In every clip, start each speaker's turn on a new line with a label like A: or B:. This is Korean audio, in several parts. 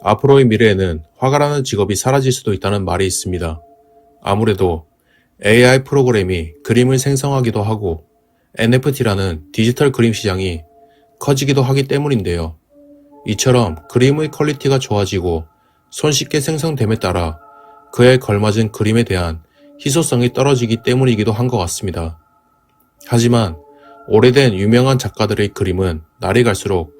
A: 앞으로의 미래에는 화가라는 직업이 사라질 수도 있다는 말이 있습니다. 아무래도 AI 프로그램이 그림을 생성하기도 하고 NFT라는 디지털 그림 시장이 커지기도 하기 때문인데요. 이처럼 그림의 퀄리티가 좋아지고 손쉽게 생성됨에 따라 그에 걸맞은 그림에 대한 희소성이 떨어지기 때문이기도 한 것 같습니다. 하지만 오래된 유명한 작가들의 그림은 날이 갈수록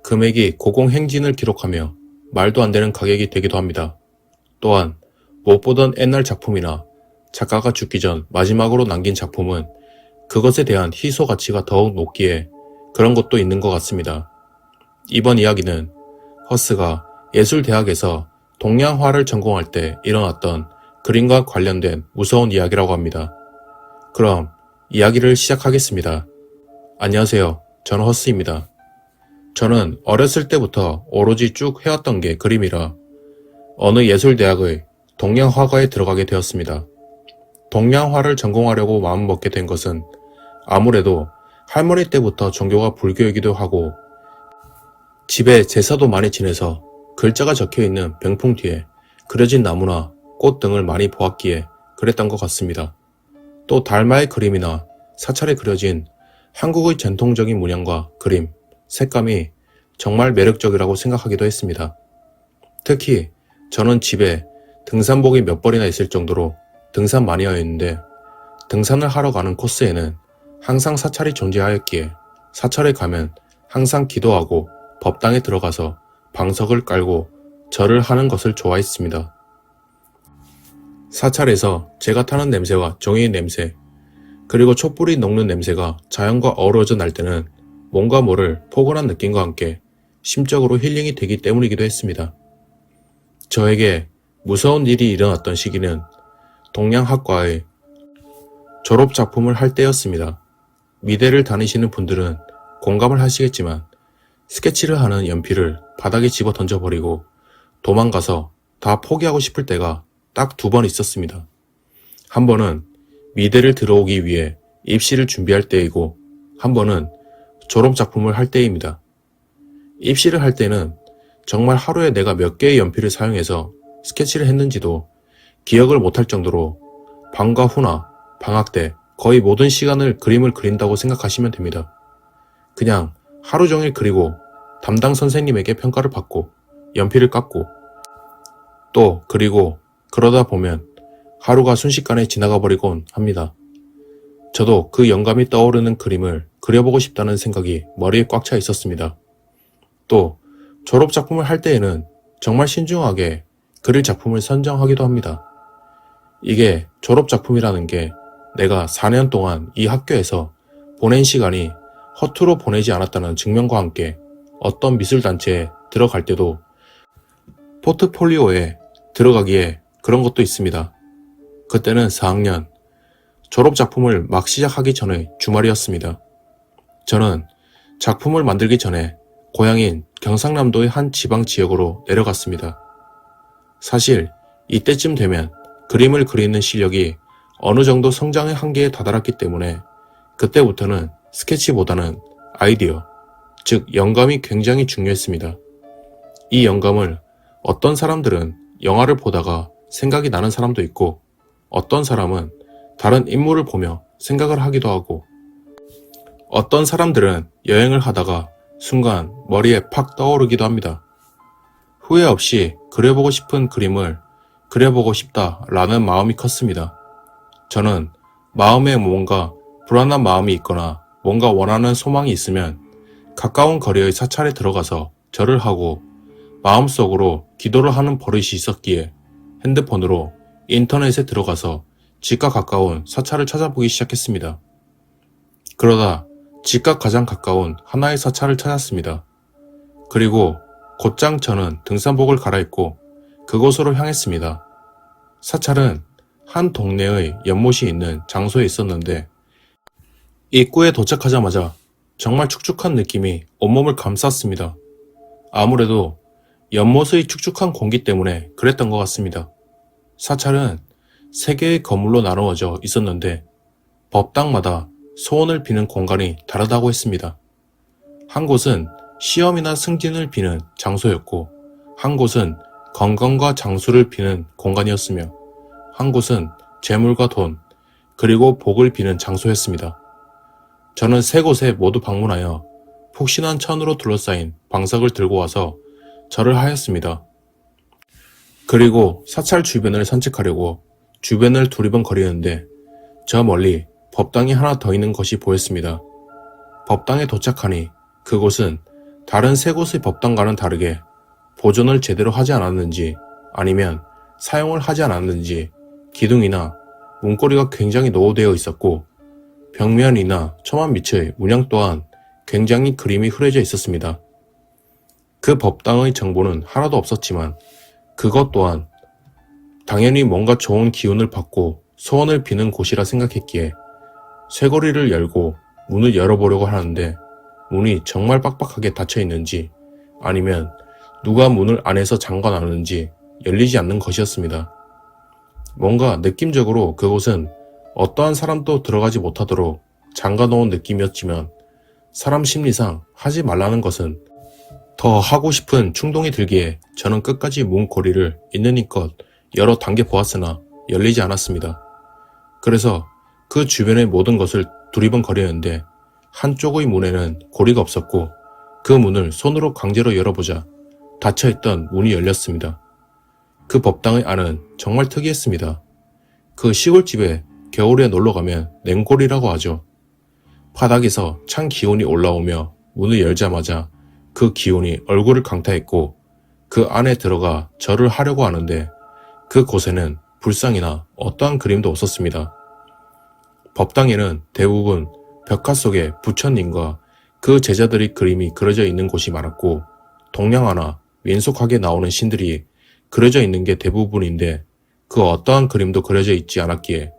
A: 금액이 고공행진을 기록하며 말도 안 되는 가격이 되기도 합니다. 또한 못 보던 옛날 작품이나 작가가 죽기 전 마지막으로 남긴 작품은 그것에 대한 희소 가치가 더욱 높기에 그런 것도 있는 것 같습니다. 이번 이야기는 허스가 예술대학에서 동양화를 전공할 때 일어났던 그림과 관련된 무서운 이야기라고 합니다. 그럼 이야기를 시작하겠습니다. 안녕하세요. 저는 허스입니다. 저는 어렸을 때부터 오로지 쭉 해왔던 게 그림이라 어느 예술대학의 동양화과에 들어가게 되었습니다. 동양화를 전공하려고 마음먹게 된 것은 아무래도 할머니 때부터 종교가 불교이기도 하고 집에 제사도 많이 지내서 글자가 적혀있는 병풍 뒤에 그려진 나무나 꽃 등을 많이 보았기에 그랬던 것 같습니다. 또 달마의 그림이나 사찰에 그려진 한국의 전통적인 문양과 그림, 색감이 정말 매력적이라고 생각하기도 했습니다. 특히 저는 집에 등산복이 몇 벌이나 있을 정도로 등산 마니아였는데 등산을 하러 가는 코스에는 항상 사찰이 존재하였기에 사찰에 가면 항상 기도하고 법당에 들어가서 방석을 깔고 절을 하는 것을 좋아했습니다. 사찰에서 제가 타는 냄새와 종이의 냄새, 그리고 촛불이 녹는 냄새가 자연과 어우러져 날 때는 뭔가 모를 포근한 느낌과 함께 심적으로 힐링이 되기 때문이기도 했습니다. 저에게 무서운 일이 일어났던 시기는 동양학과의 졸업작품을 할 때였습니다. 미대를 다니시는 분들은 공감을 하시겠지만 스케치를 하는 연필을 바닥에 집어 던져버리고 도망가서 다 포기하고 싶을 때가 딱 2번 있었습니다. 한 번은 미대를 들어오기 위해 입시를 준비할 때이고 한 번은 졸업작품을 할 때입니다. 입시를 할 때는 정말 하루에 내가 몇 개의 연필을 사용해서 스케치를 했는지도 기억을 못할 정도로 방과 후나 방학 때 거의 모든 시간을 그림을 그린다고 생각하시면 됩니다. 그냥 하루 종일 그리고 담당 선생님에게 평가를 받고 연필을 깎고 또 그리고 그러다 보면 하루가 순식간에 지나가 버리곤 합니다. 저도 그 영감이 떠오르는 그림을 그려보고 싶다는 생각이 머리에 꽉 차 있었습니다. 또 졸업작품을 할 때에는 정말 신중하게 그릴 작품을 선정하기도 합니다. 이게 졸업작품이라는 게 내가 4년 동안 이 학교에서 보낸 시간이 허투루 보내지 않았다는 증명과 함께 어떤 미술단체에 들어갈 때도 포트폴리오에 들어가기에 그런 것도 있습니다. 그때는 4학년 졸업작품을 막 시작하기 전의 주말이었습니다. 저는 작품을 만들기 전에 고향인 경상남도의 한 지방 지역으로 내려갔습니다. 사실 이때쯤 되면 그림을 그리는 실력이 어느 정도 성장의 한계에 다다랐기 때문에 그때부터는 스케치보다는 아이디어, 즉 영감이 굉장히 중요했습니다. 이 영감을 어떤 사람들은 영화를 보다가 생각이 나는 사람도 있고 어떤 사람은 다른 인물을 보며 생각을 하기도 하고 어떤 사람들은 여행을 하다가 순간 머리에 팍 떠오르기도 합니다. 후회 없이 그려보고 싶은 그림을 그려보고 싶다라는 마음이 컸습니다. 저는 마음에 뭔가 불안한 마음이 있거나 뭔가 원하는 소망이 있으면 가까운 거리의 사찰에 들어가서 절을 하고 마음속으로 기도를 하는 버릇이 있었기에 핸드폰으로 인터넷에 들어가서 집과 가까운 사찰을 찾아보기 시작했습니다. 그러다 집과 가장 가까운 하나의 사찰을 찾았습니다. 그리고 곧장 저는 등산복을 갈아입고 그곳으로 향했습니다. 사찰은 한 동네의 연못이 있는 장소에 있었는데 입구에 도착하자마자 정말 축축한 느낌이 온몸을 감쌌습니다. 아무래도 연못의 축축한 공기 때문에 그랬던 것 같습니다. 사찰은 3개의 건물로 나누어져 있었는데 법당마다 소원을 비는 공간이 다르다고 했습니다. 한 곳은 시험이나 승진을 비는 장소였고, 한 곳은 건강과 장수를 비는 공간이었으며, 한 곳은 재물과 돈, 그리고 복을 비는 장소였습니다. 저는 3곳에 모두 방문하여 푹신한 천으로 둘러싸인 방석을 들고 와서 절을 하였습니다. 그리고 사찰 주변을 산책하려고 주변을 두리번거리는데 저 멀리 법당이 하나 더 있는 것이 보였습니다. 법당에 도착하니 그곳은 다른 3곳의 법당과는 다르게 보존을 제대로 하지 않았는지 아니면 사용을 하지 않았는지 기둥이나 문고리가 굉장히 노후되어 있었고 벽면이나 처마 밑의 문양 또한 굉장히 그림이 흐려져 있었습니다. 그 법당의 정보는 하나도 없었지만 그것 또한 당연히 뭔가 좋은 기운을 받고 소원을 비는 곳이라 생각했기에 쇠고리를 열고 문을 열어보려고 하는데 문이 정말 빡빡하게 닫혀 있는지 아니면 누가 문을 안에서 잠궈놨는지 열리지 않는 것이었습니다. 뭔가 느낌적으로 그곳은 어떠한 사람도 들어가지 못하도록 잠가놓은 느낌이었지만 사람 심리상 하지 말라는 것은 더 하고 싶은 충동이 들기에 저는 끝까지 문 고리를 있는 힘껏 여러 단계 보았으나 열리지 않았습니다. 그래서 그 주변의 모든 것을 두리번거리는데 한쪽의 문에는 고리가 없었고 그 문을 손으로 강제로 열어보자 닫혀있던 문이 열렸습니다. 그 법당의 안은 정말 특이했습니다. 그 시골집에 겨울에 놀러가면 냉골이라고 하죠. 바닥에서 찬 기운이 올라오며 문을 열자마자 그 기운이 얼굴을 강타했고 그 안에 들어가 절을 하려고 하는데 그곳에는 불상이나 어떠한 그림도 없었습니다. 법당에는 대부분 벽화 속에 부처님과 그 제자들의 그림이 그려져 있는 곳이 많았고 동양화나 민속하게 나오는 신들이 그려져 있는 게 대부분인데 그 어떠한 그림도 그려져 있지 않았기에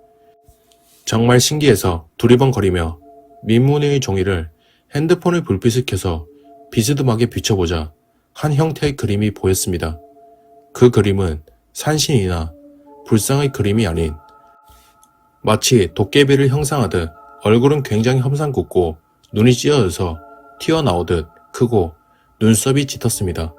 A: 정말 신기해서 두리번거리며 민무늬의 종이를 핸드폰의 불빛을 켜서 비스듬하게 비춰보자 한 형태의 그림이 보였습니다. 그 그림은 산신이나 불상의 그림이 아닌 마치 도깨비를 형상하듯 얼굴은 굉장히 험상궂고 눈이 찢어져서 튀어나오듯 크고 눈썹이 짙었습니다.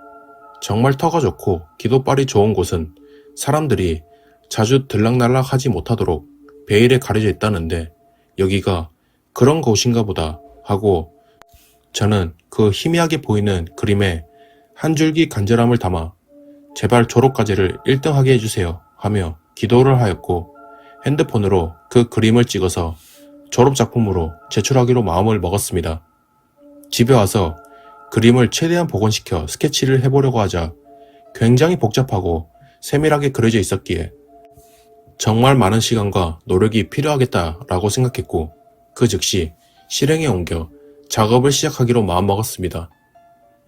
A: 정말 터가 좋고 기도빨이 좋은 곳은 사람들이 자주 들락날락 하지 못하도록 베일에 가려져 있다는데 여기가 그런 곳인가 보다 하고 저는 그 희미하게 보이는 그림에 한 줄기 간절함을 담아 제발 졸업과제를 1등하게 해주세요 하며 기도를 하였고 핸드폰으로 그 그림을 찍어서 졸업작품으로 제출하기로 마음을 먹었습니다. 집에 와서 그림을 최대한 복원시켜 스케치를 해보려고 하자 굉장히 복잡하고 세밀하게 그려져 있었기에 정말 많은 시간과 노력이 필요하겠다라고 생각했고 그 즉시 실행에 옮겨 작업을 시작하기로 마음먹었습니다.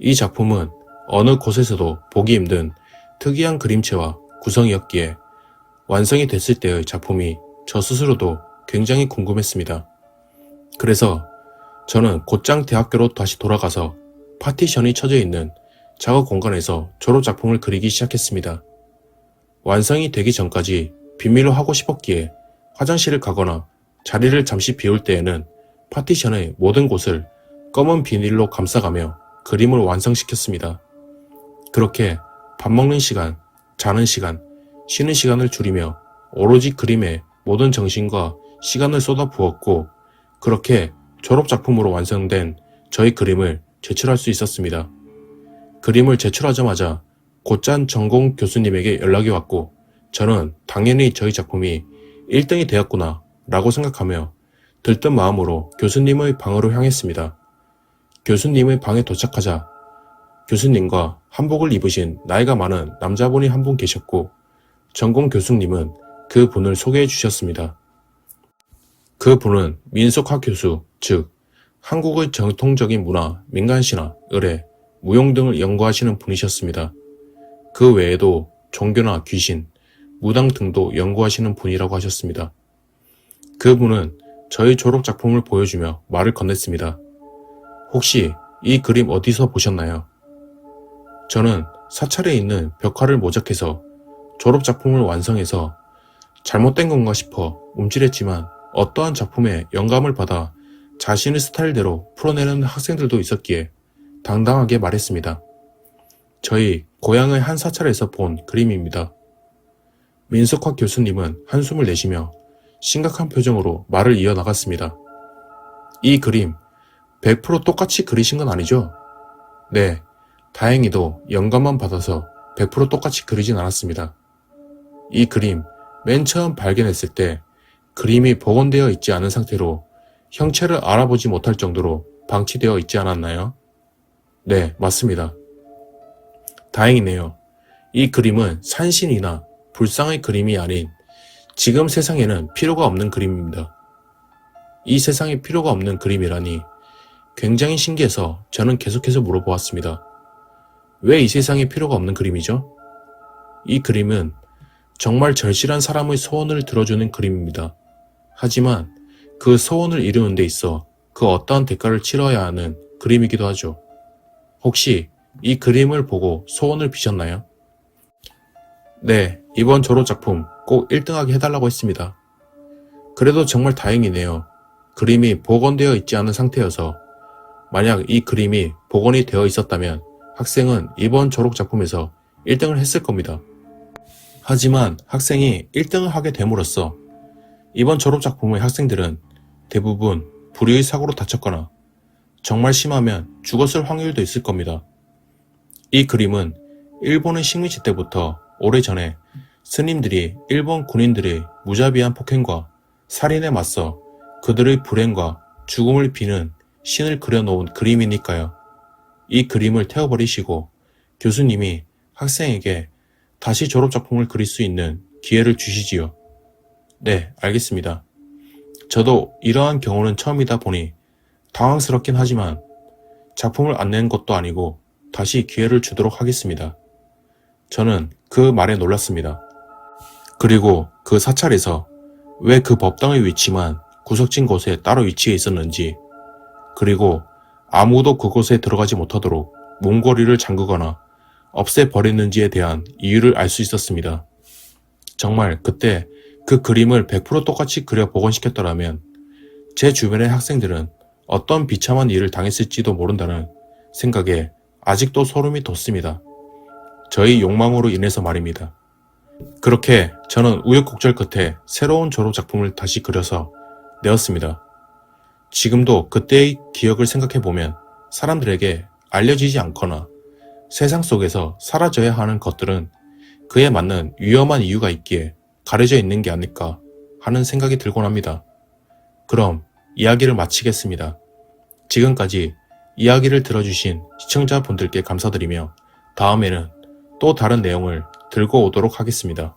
A: 이 작품은 어느 곳에서도 보기 힘든 특이한 그림체와 구성이었기에 완성이 됐을 때의 작품이 저 스스로도 굉장히 궁금했습니다. 그래서 저는 곧장 대학교로 다시 돌아가서 파티션이 쳐져 있는 작업 공간에서 졸업작품을 그리기 시작했습니다. 완성이 되기 전까지 비밀로 하고 싶었기에 화장실을 가거나 자리를 잠시 비울 때에는 파티션의 모든 곳을 검은 비닐로 감싸가며 그림을 완성시켰습니다. 그렇게 밥 먹는 시간, 자는 시간, 쉬는 시간을 줄이며 오로지 그림에 모든 정신과 시간을 쏟아부었고 그렇게 졸업작품으로 완성된 저의 그림을 제출할 수 있었습니다. 그림을 제출하자마자 곧장 전공 교수님에게 연락이 왔고 저는 당연히 저희 작품이 1등이 되었구나 라고 생각하며 들뜬 마음으로 교수님의 방으로 향했습니다. 교수님의 방에 도착하자 교수님과 한복을 입으신 나이가 많은 남자분이 한 분 계셨고 전공 교수님은 그 분을 소개해 주셨습니다. 그 분은 민속학 교수, 즉 한국의 전통적인 문화, 민간신화, 의례, 무용 등을 연구하시는 분이셨습니다. 그 외에도 종교나 귀신, 무당 등도 연구하시는 분이라고 하셨습니다. 그분은 저희 졸업작품을 보여주며 말을 건넸습니다. 혹시 이 그림 어디서 보셨나요? 저는 사찰에 있는 벽화를 모작해서 졸업작품을 완성해서 잘못된 건가 싶어 움찔했지만 어떠한 작품에 영감을 받아 자신의 스타일대로 풀어내는 학생들도 있었기에 당당하게 말했습니다. 저희 고향의 한 사찰에서 본 그림입니다. 민석화 교수님은 한숨을 내쉬며 심각한 표정으로 말을 이어나갔습니다. 이 그림 100% 똑같이 그리신 건 아니죠? 네, 다행히도 영감만 받아서 100% 똑같이 그리진 않았습니다. 이 그림 맨 처음 발견했을 때 그림이 복원되어 있지 않은 상태로 형체를 알아보지 못할 정도로 방치되어 있지 않았나요? 네, 맞습니다. 다행이네요. 이 그림은 산신이나 불상의 그림이 아닌 지금 세상에는 필요가 없는 그림입니다. 이 세상에 필요가 없는 그림이라니 굉장히 신기해서 저는 계속해서 물어보았습니다. 왜 이 세상에 필요가 없는 그림이죠? 이 그림은 정말 절실한 사람의 소원을 들어주는 그림입니다. 하지만 그 소원을 이루는 데 있어 그 어떠한 대가를 치러야 하는 그림이기도 하죠. 혹시 이 그림을 보고 소원을 비셨나요? 네, 이번 졸업작품 꼭 1등하게 해달라고 했습니다. 그래도 정말 다행이네요. 그림이 복원되어 있지 않은 상태여서 만약 이 그림이 복원이 되어 있었다면 학생은 이번 졸업작품에서 1등을 했을 겁니다. 하지만 학생이 1등을 하게 됨으로써 이번 졸업작품의 학생들은 대부분 불의의 사고로 다쳤거나 정말 심하면 죽었을 확률도 있을 겁니다. 이 그림은 일본의 식민지 때부터 오래전에 스님들이 일본 군인들의 무자비한 폭행과 살인에 맞서 그들의 불행과 죽음을 비는 신을 그려놓은 그림이니까요. 이 그림을 태워버리시고 교수님이 학생에게 다시 졸업작품을 그릴 수 있는 기회를 주시지요. 네, 알겠습니다. 저도 이러한 경우는 처음이다 보니 당황스럽긴 하지만 작품을 안 낸 것도 아니고 다시 기회를 주도록 하겠습니다. 저는 그 말에 놀랐습니다. 그리고 그 사찰에서 왜 그 법당의 위치만 구석진 곳에 따로 위치해 있었는지, 그리고 아무도 그곳에 들어가지 못하도록 문고리를 잠그거나 없애버렸는지에 대한 이유를 알 수 있었습니다. 정말 그때 그 그림을 100% 똑같이 그려 복원시켰더라면 제 주변의 학생들은 어떤 비참한 일을 당했을지도 모른다는 생각에 아직도 소름이 돋습니다. 저희 욕망으로 인해서 말입니다. 그렇게 저는 우여곡절 끝에 새로운 졸업작품을 다시 그려서 내었습니다. 지금도 그때의 기억을 생각해보면 사람들에게 알려지지 않거나 세상 속에서 사라져야 하는 것들은 그에 맞는 위험한 이유가 있기에 가려져 있는 게 아닐까 하는 생각이 들곤 합니다. 그럼 이야기를 마치겠습니다. 지금까지 이야기를 들어주신 시청자분들께 감사드리며 다음에는 또 다른 내용을 들고 오도록 하겠습니다.